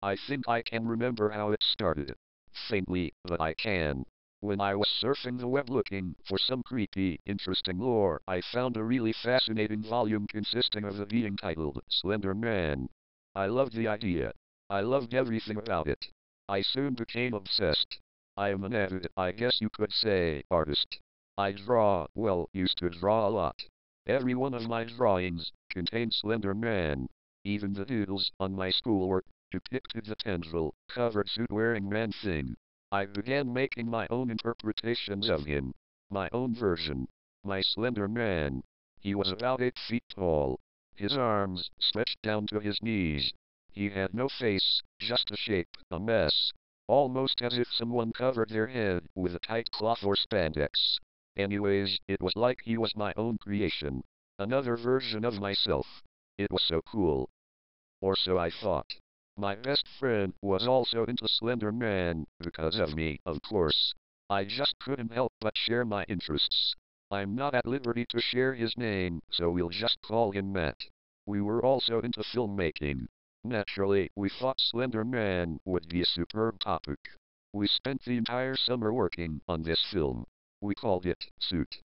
I think I can remember how it started. Faintly, but I can. When I was surfing the web looking for some creepy, interesting lore, I found a really fascinating volume consisting of a being titled Slender Man. I loved the idea. I loved everything about it. I soon became obsessed. I am an avid, I guess you could say, artist. I draw, well, used to draw a lot. Every one of my drawings contained Slender Man. Even the doodles on my schoolwork depicted the tendril, covered suit-wearing man thing. I began making my own interpretations of him. My own version. My Slender Man. He was about 8 feet tall. His arms stretched down to his knees. He had no face, just a shape, a mess. Almost as if someone covered their head with a tight cloth or spandex. Anyways, it was like he was my own creation. Another version of myself. It was so cool. Or so I thought. My best friend was also into Slender Man, because of me, of course. I just couldn't help but share my interests. I'm not at liberty to share his name, so we'll just call him Matt. We were also into filmmaking. Naturally, we thought Slender Man would be a superb topic. We spent the entire summer working on this film. We called it Suit.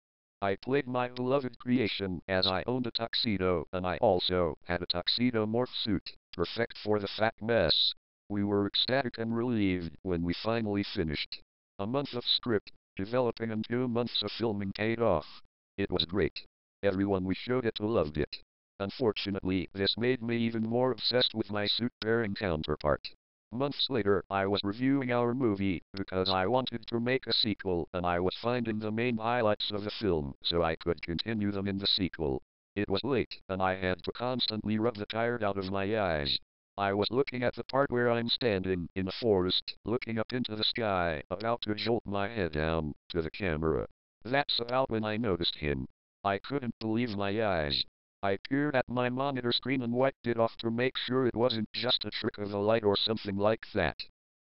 I played my beloved creation as I owned a tuxedo, and I also had a tuxedo morph suit, perfect for the fat mess. We were ecstatic and relieved when we finally finished. A month of script developing and 2 months of filming paid off. It was great. Everyone we showed it to loved it. Unfortunately, this made me even more obsessed with my suit-bearing counterpart. Months later, I was reviewing our movie, because I wanted to make a sequel, and I was finding the main highlights of the film, so I could continue them in the sequel. It was late, and I had to constantly rub the tired out of my eyes. I was looking at the part where I'm standing, in a forest, looking up into the sky, about to jolt my head down, to the camera. That's about when I noticed him. I couldn't believe my eyes. I peered at my monitor screen and wiped it off to make sure it wasn't just a trick of the light or something like that.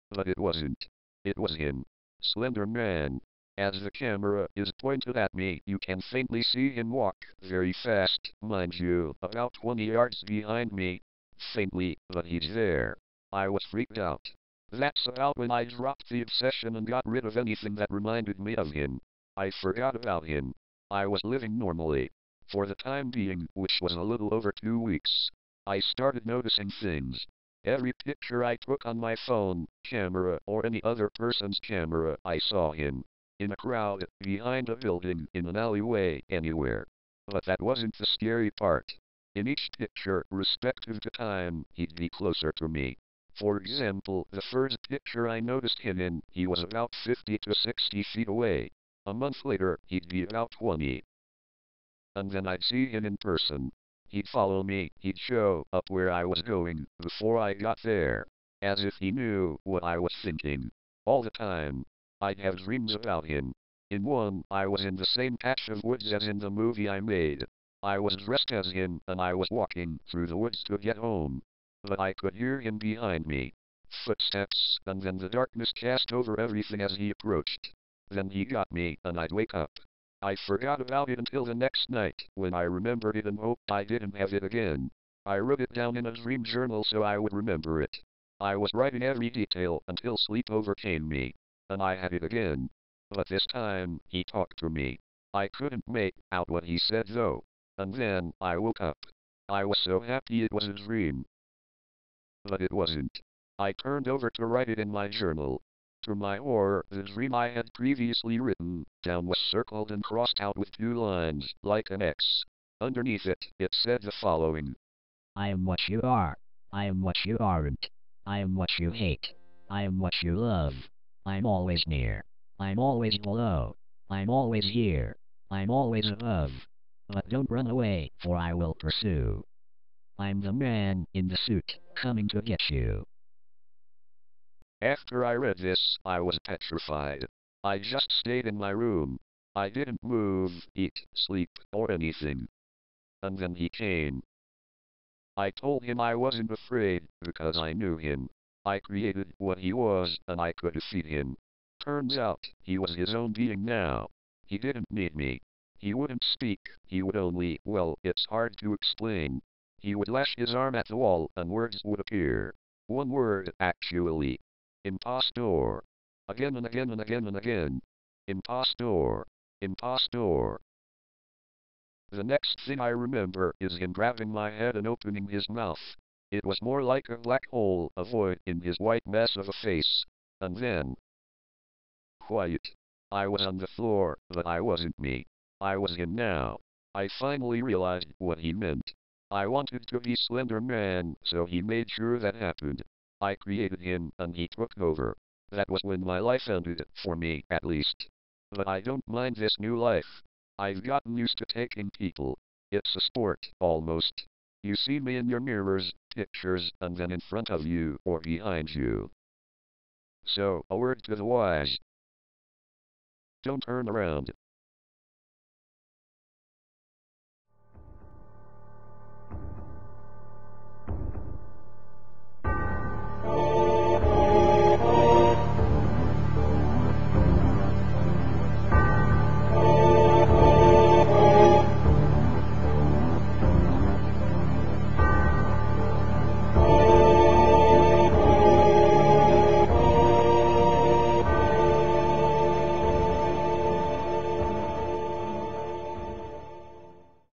But it wasn't. It was him. Slender Man. As the camera is pointed at me, you can faintly see him walk, very fast, mind you, about 20 yards behind me. Faintly, but he's there. I was freaked out. That's about when I dropped the obsession and got rid of anything that reminded me of him. I forgot about him. I was living normally. For the time being, which was a little over 2 weeks, I started noticing things. Every picture I took on my phone, camera, or any other person's camera, I saw him. In a crowd, behind a building, in an alleyway, anywhere. But that wasn't the scary part. In each picture, respective to time, he'd be closer to me. For example, the first picture I noticed him in, he was about 50 to 60 feet away. A month later, he'd be about 20. And then I'd see him in person. He'd follow me, he'd show up where I was going, before I got there. As if he knew what I was thinking. All the time. I'd have dreams about him. In one, I was in the same patch of woods as in the movie I made. I was dressed as him, and I was walking through the woods to get home. But I could hear him behind me. Footsteps, and then the darkness cast over everything as he approached. Then he got me, and I'd wake up. I forgot about it until the next night, when I remembered it and hoped I didn't have it again. I wrote it down in a dream journal so I would remember it. I was writing every detail until sleep overcame me. And I had it again. But this time, he talked to me. I couldn't make out what he said though. And then, I woke up. I was so happy it was a dream. But it wasn't. I turned over to write it in my journal. To my horror, the dream I had previously written down was circled and crossed out with 2 lines, like an X. Underneath it, it said the following. I am what you are. I am what you aren't. I am what you hate. I am what you love. I'm always near. I'm always below. I'm always here. I'm always above. But don't run away, for I will pursue. I'm the man in the suit, coming to get you. After I read this, I was petrified. I just stayed in my room. I didn't move, eat, sleep, or anything. And then he came. I told him I wasn't afraid, because I knew him. I created what he was, and I could defeat him. Turns out, he was his own being now. He didn't need me. He wouldn't speak, he would only, well, it's hard to explain. He would lash his arm at the wall, and words would appear. One word, actually. Impostor. Again and again and again and again. Impostor. Impostor. The next thing I remember is him grabbing my head and opening his mouth. It was more like a black hole, a void in his white mess of a face. And then... quiet. I was on the floor, but I wasn't me. I was him now. I finally realized what he meant. I wanted to be Slender Man, so he made sure that happened. I created him, and he took over. That was when my life ended, for me, at least. But I don't mind this new life. I've gotten used to taking people. It's a sport, almost. You see me in your mirrors, pictures, and then in front of you, or behind you. So, a word to the wise. Don't turn around.